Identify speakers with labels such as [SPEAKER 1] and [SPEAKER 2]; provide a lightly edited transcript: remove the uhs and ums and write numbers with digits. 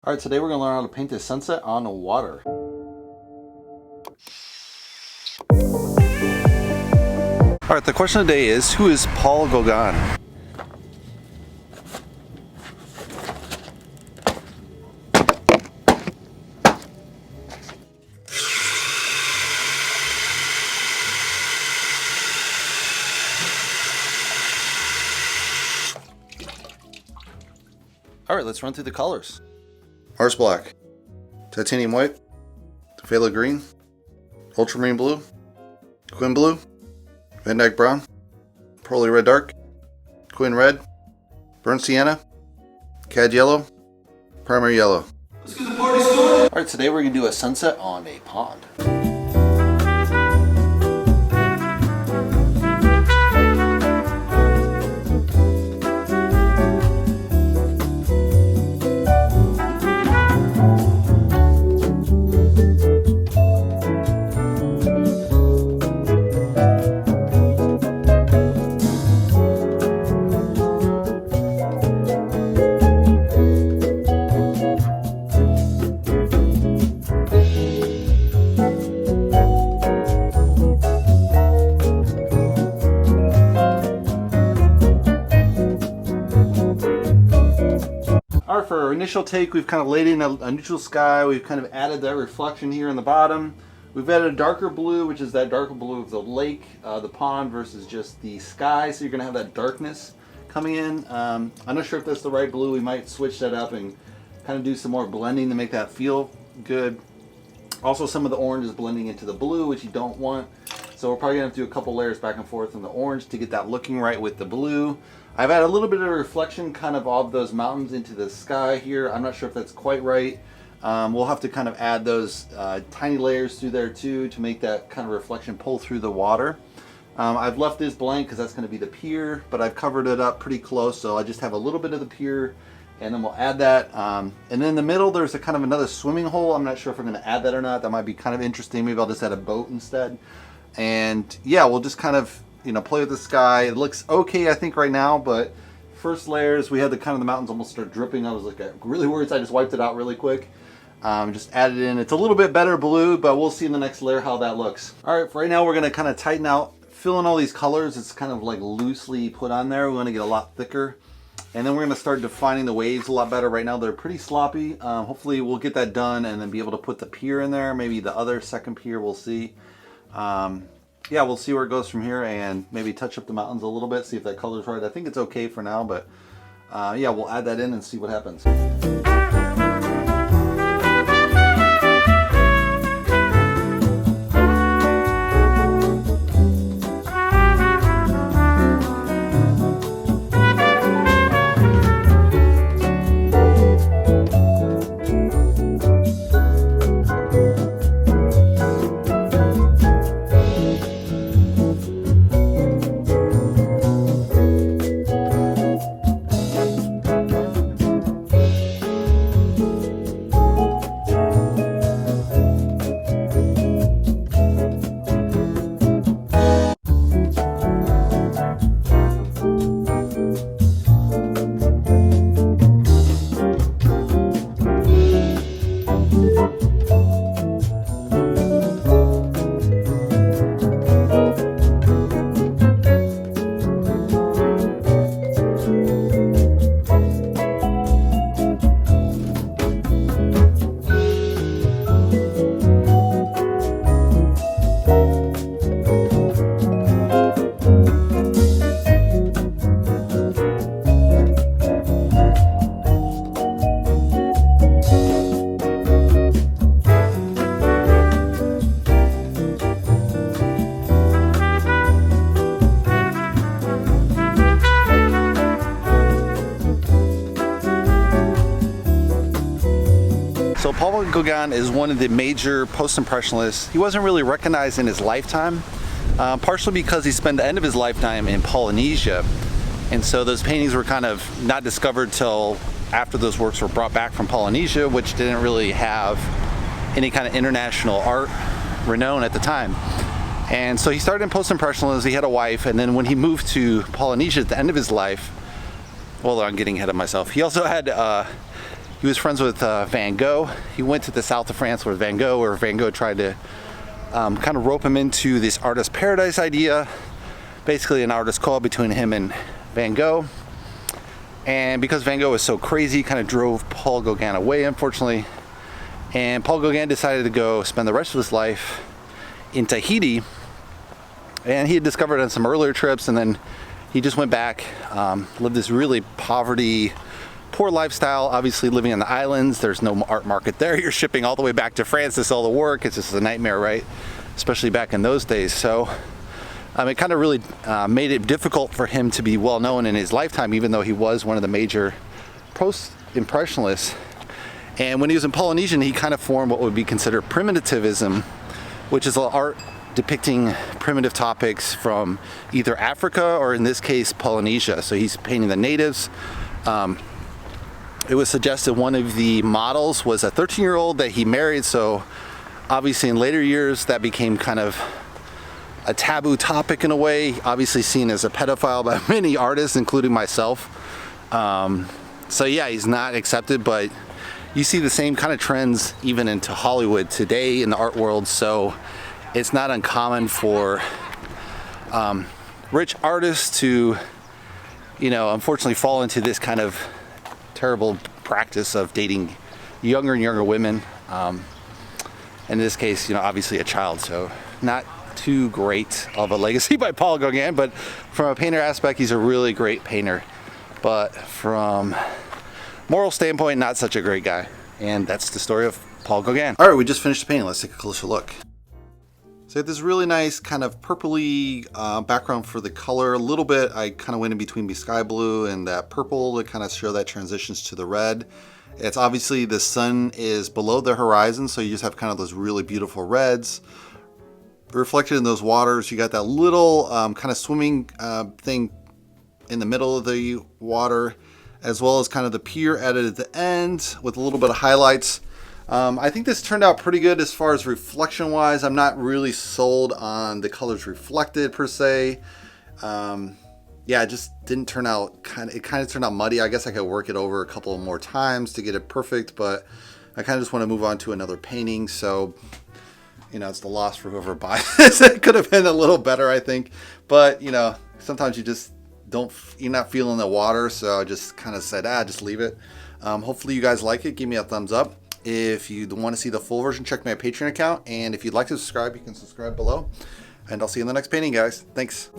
[SPEAKER 1] All right, today we're gonna learn how to paint this sunset on water. All right, the question of the day is, who is Paul Gauguin? All right, let's run through the colors. Mars Black, Titanium White, Phthalo Green, Ultramarine Blue, Quin Blue, Van Dyke Brown, Pearly Red Dark, Quin Red, Burnt Sienna, Cad Yellow, Primary Yellow. Let's get the party started! Alright, today we're going to do a sunset on a pond. For our initial take, we've kind of laid in a neutral sky. We've kind of added that reflection here in the bottom. We've added a darker blue, which is that darker blue of the lake, the pond, versus just the sky. So you're going to have that darkness coming in. I'm not sure if that's the right blue. We might switch that up and kind of do some more blending to make that feel good. Also, some of the orange is blending into the blue, which you don't want. So we're probably going to have to do a couple layers back and forth in the orange to get that looking right with the blue. I've added a little bit of reflection kind of those mountains into the sky here. I'm not sure if that's quite right. We'll have to kind of add those tiny layers through there too to make that kind of reflection pull through the water. I've left this blank because that's going to be the pier, but I've covered it up pretty close, so I just have a little bit of the pier, and then we'll add that. And then in the middle there's a kind of another swimming hole. I'm not sure if we're going to add that or not. That might be kind of interesting. Maybe I'll just add a boat instead. And yeah, we'll just kind of, you know, play with the sky. It looks okay, I think, right now, but first layers, we had the mountains almost start dripping. I was like really worried, so I just wiped it out really quick. Just added in. It's a little bit better blue, but we'll see in the next layer how that looks. All right, for right now, we're gonna kind of tighten out, fill in all these colors. It's kind of like loosely put on there. We want to get a lot thicker. And then we're gonna start defining the waves a lot better. Right now, they're pretty sloppy. Hopefully we'll get that done and then be able to put the pier in there. Maybe the other second pier, we'll see. Yeah, we'll see where it goes from here and maybe touch up the mountains a little bit, see if that color's right. I think it's okay for now, but yeah, we'll add that in and see what happens. So Paul Gauguin is one of the major post-impressionists. He wasn't really recognized in his lifetime, partially because he spent the end of his lifetime in Polynesia. And so those paintings were kind of not discovered till after those works were brought back from Polynesia, which didn't really have any kind of international art renown at the time. And so he started in post-impressionism. He had a wife, and then when he moved to Polynesia at the end of his life, well, I'm getting ahead of myself. He also had he was friends with Van Gogh. He went to the south of France with Van Gogh, where Van Gogh tried to kind of rope him into this artist paradise idea. Basically an artist call between him and Van Gogh. And because Van Gogh was so crazy, kind of drove Paul Gauguin away, unfortunately. And Paul Gauguin decided to go spend the rest of his life in Tahiti. And he had discovered on some earlier trips, and then he just went back, lived this really poor lifestyle, obviously living on the islands. There's no art market there. You're shipping all the way back to France to sell the work. It's just a nightmare, right? Especially back in those days. So it kind of really made it difficult for him to be well known in his lifetime, even though he was one of the major post-impressionists. And when he was in Polynesia, he kind of formed what would be considered primitivism, which is art depicting primitive topics from either Africa or, in this case, Polynesia. So he's painting the natives. It was suggested one of the models was a 13-year-old that he married, so obviously in later years that became kind of a taboo topic in a way, obviously seen as a pedophile by many artists, including myself. So yeah, he's not accepted, but you see the same kind of trends even into Hollywood today in the art world. So it's not uncommon for rich artists to, unfortunately fall into this kind of terrible practice of dating younger and younger women. In this case, obviously a child, so not too great of a legacy by Paul Gauguin, but from a painter aspect, he's a really great painter. But from moral standpoint, not such a great guy. And that's the story of Paul Gauguin. All right, we just finished the painting. Let's take a closer look. So this really nice kind of purpley background for the color. A little bit, I kind of went in between the sky blue and that purple to kind of show that transitions to the red. It's obviously the sun is below the horizon, so you just have kind of those really beautiful reds. Reflected in those waters, you got that little kind of swimming thing in the middle of the water, as well as kind of the pier added at the end with a little bit of highlights. I think this turned out pretty good as far as reflection wise. I'm not really sold on the colors reflected per se. Yeah, it just didn't turn out it kind of turned out muddy. I guess I could work it over a couple more times to get it perfect, but I kind of just want to move on to another painting. So, it's the loss for whoever buys this. It could have been a little better, I think. But, sometimes you just you're not feeling the water. So I just kind of said, just leave it. Hopefully you guys like it. Give me a thumbs up. If you want to see the full version, check my Patreon account. And if you'd like to subscribe, you can subscribe below. And I'll see you in the next painting, guys. Thanks.